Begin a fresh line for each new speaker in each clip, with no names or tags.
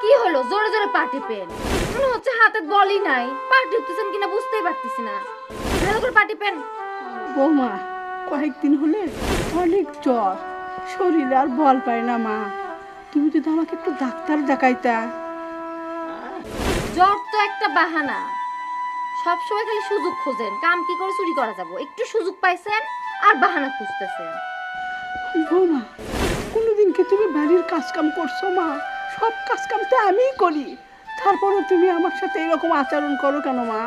কি হলো জোরে জোরে পা টিপেন? মনে হচ্ছে হাতে বলই নাই, পা টিপতেছেন কিনা বুঝতেই পারতেছি না। ভালো করে পা টিপেন।
বৌমা কয়েকদিন হলে অনেক জ্বর, শরীরে আর বল পায় না মা। তুমি যদি আমাকে একটু ডাক্তার দেখাইতা।
জ্বর তো একটা বাহানা, সবসময় খালি সুযোগ খোঁজেন, কাম কি করে চুরি করা যাবো। একটু সুযোগ পাইছেন আর বাহানা খুঁজতেছেন।
বৌমা কোনোদিন কি তুমি বাড়ির কাজ কাম করছো মা? সব কাজ কাম তো আমিই করি, তারপরে তুমি আমার সাথে এরকম আচরণ করো কেন মা?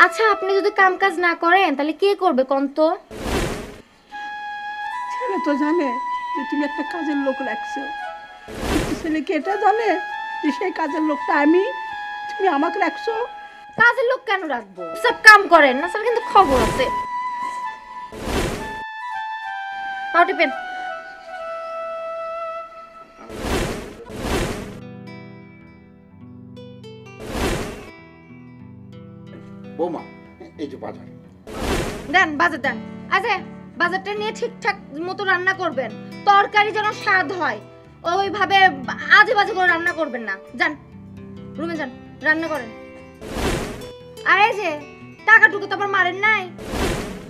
আচ্ছা আপনি যদি কাম কাজ না করেন তাহলে কে করবে কোন তো?
ছেলে তো জানে যে তুমি একটা কাজের লোক রাখছো, ছেলে কি এটা জানে যে সেই কাজের লোকটা আমি, তুমি আমাকে রাখছো?
কাজের লোক কেন রাখবো? সব কাম করেন না স্যার, কিন্তু খবর আছে। পা টিপেন।
বৌমা এই যে বাজার
দেন, বাজার দেন। আচ্ছা বাজারটা নিয়ে ঠিকঠাক মতো রান্না করবেন, তরকারি যেন স্বাদ হয়। ওইভাবে আজে বাজে করে রান্না করবেন না। যান রুমে যান, রান্না করেন। আর এই যে টাকাটুকু তো আবার মারেন নাই।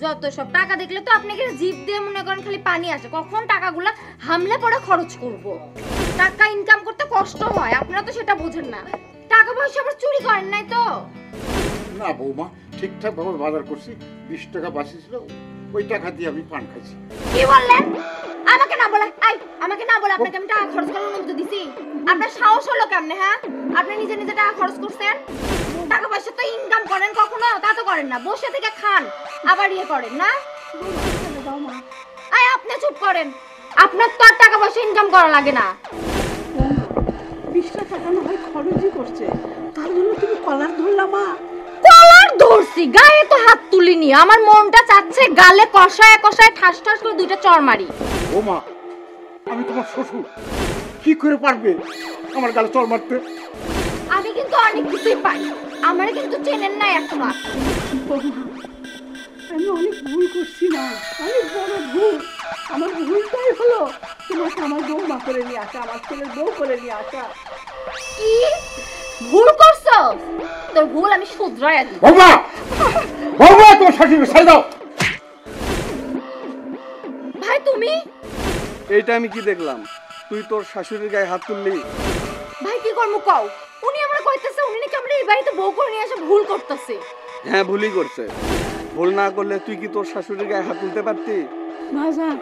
যত সব টাকা দেখলে তো আপনাকে জিভ দিয়ে মনে করেন খালি পানি আসে, কখন টাকাগুলা হামলে পড়ে খরচ করব। টাকা ইনকাম করতে কষ্ট হয়, আপনারা তো সেটা বোঝেন না। টাকা পয়সা আবার চুরি করেন নাই তো?
না বৌমা, ঠিকঠাক ভাবে বাজার করছি। 20 টাকা বাকি ছিল, ওই টাকা দিয়ে আমি পান খাইছি।
কি বললেন? আমাকে না বলে, আমাকে না বলে আপনাকে আমি টাকা খরচ করার অনুমতি দিছি? আপনার সাহস হলো কেমনে? হ্যাঁ, আপনি নিজে নিজে টাকা খরচ করছেন? টাকা পয়সা তো ইনকাম করেন কখনো? তা তো করেন না, বসে থেকে খান আবার ইয়ে করেন না। আপনি চুপ করেন, আপনার তো আর টাকা পয়সা ইনকাম করা লাগে না।
20 টাকা না হয় খরচই করছে, তার জন্য তুমি কলার ধরলা মা?
কলার ধরছি, গায়ে তো হাত তুলিনি। আমার মনটা চাচ্ছে গালে কষায় কষায় ঠাস ঠাস করে দুইটা চড় মারি।
বৌমা আমি তোমার শ্বশুর, কি করে পারবে আমার গালে চড় মারতে?
আমি কিন্তু অনেক কিছুই পারি, আমারে কিন্তু চেনেন না এখনো।
আমি অনেক ভুল করছি না, অনেক বড় ভুল। আমার ভুলটাই হলো তোমাকে আমার বৌমা করে নিয়ে আসা, আমার ছেলের বউ করে নিয়ে আসা।
কি ভুল করছো? তোর ভুল আমি শুধরাইয়া দিই।
বৌমা বৌমা তোমার শাশুড়ি ছেড়ে দাও।
ভাই তুমি?
এইটা আমি কি দেখলাম? তুই তোর শাশুড়ির গায়ে হাত তুললি?
ভাই কি করবো কও? উনি আমরা কইতেছে উনি নাকি আমরা এই বাড়িতে বউ করে নিয়ে আসা ভুল করতেছে।
হ্যাঁ ভুলই করছে। ভুল না করলে তুই কি তোর শাশুড়ির গায়ে হাত তুলতে পারতি?
ভাইজান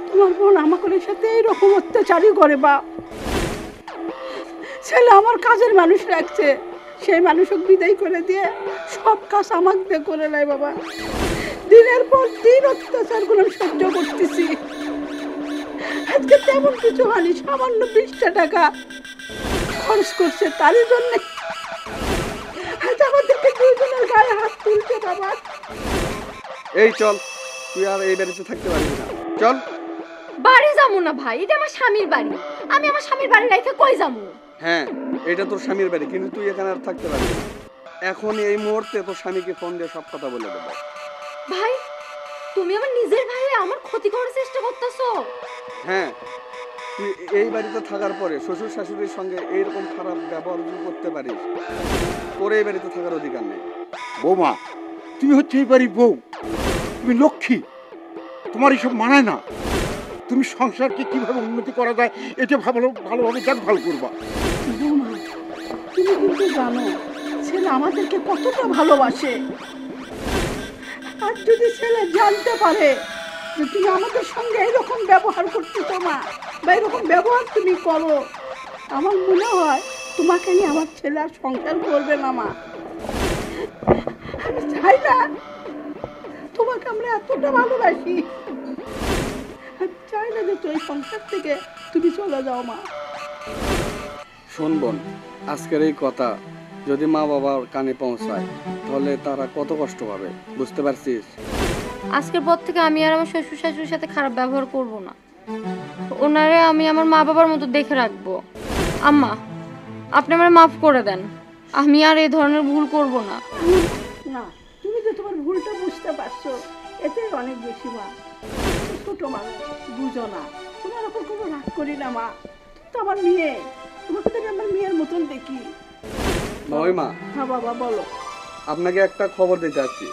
তোমার বোন আমাদের সাথে এইরকম অত্যাচারই করে বা? ছেলে আমার কাজের মানুষ রাখছে, সেই মানুষকে বিদায় করে দিয়ে সব কাজ আমাকে দিয়ে করে নেয় বাবা। দিনের পর দিন অত্যাচারগুলো সহ্য করতেছি। আজকে তেমন কিছু হয়নি, সামান্য 20 টাকা খরচ করছে, তারই জন্য আজ আমাদেরকে দুজনের গায়ে হাত তুলছে বাবা।
এই চল, তুই আর এই বাড়িতে থাকতে পারবি না, চল।
বাড়ি যাবো না ভাই, এটা আমার স্বামীর বাড়ি। আমি আমার স্বামীর বাড়ি রেখে কই যাবো?
হ্যাঁ এটা তোর স্বামীর বাড়ি, কিন্তু তুই এখানে আর থাকতে পারবি না। এখন এই মুহূর্তে তোর স্বামীকে ফোন দিয়ে সব কথা বলে দেবো।
ভাই তুমি আমার নিজের ভাই আমার ক্ষতি করার চেষ্টা করতেছো?
হ্যাঁ, তুই এই বাড়িতে থাকার পরে শ্বশুর শাশুড়ির সঙ্গে এইরকম খারাপ ব্যবহার করতে পারিস, তোর এই বাড়িতে থাকার অধিকার নেই।
বৌমা তুমি হচ্ছে এই বাড়ির বউ, তুমি লক্ষ্মী, তোমার এইসব মানায় না। তুমি সংসারকে কিভাবে উন্নতি করা যায় এটা ভালোভাবে দেখভাল করবা।
বৌমা তুমি কিন্তু জানো ছেলে আমাদেরকে কতটা ভালোবাসে, আর যদি ছেলে জানতে পারে যে তুমি আমাদের সঙ্গে এরকম ব্যবহার করতেছো মা, বা এরকম ব্যবহার তুমি করো, আমার মনে হয় তোমাকে নিয়ে আমার ছেলে আর সংসার করবে না মা। আমি চাই না, তোমাকে আমরা এতটা ভালোবাসি, আমি চাই না যে তুই সংসার থেকে তুমি চলে যাও মা।
শোন বোন, আজকের এই কথা যদি মা বাবার কানে পৌঁছায় তাহলে তারা কত কষ্ট পাবে, বুঝতে পারছিস?
আজকের পর থেকে আমি আর আমার শ্বশুর শাশুড়ির সাথে খারাপ ব্যবহার করব না। ওনারে আমি আমার মা বাবার মতো দেখে রাখবো। আম্মা আপনি আমারে মাফ করে দেন, আমি আর এই ধরনের ভুল করব না।
না তুমি যে তোমার ভুলটা বুঝতে পারছো এটাই অনেক বেশি মা। ছোট মানুষ বুঝো না, তোমার ওপর কোনো রাগ করি না মা, তো আমার মেয়ে, তোমাকে তো আমি আমার মেয়ের মতন দেখি।
মহিমা,
হ্যাঁ বাবা বলো।
আপনাকে একটা খবর দিতে আসছি।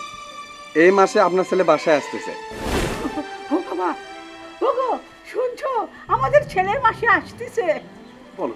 এই মাসে আপনার ছেলে বাসায় আসতেছে।
ও বাবা, ও গো শুনছো, আমাদের ছেলের মাসে আসতেছে।
বলো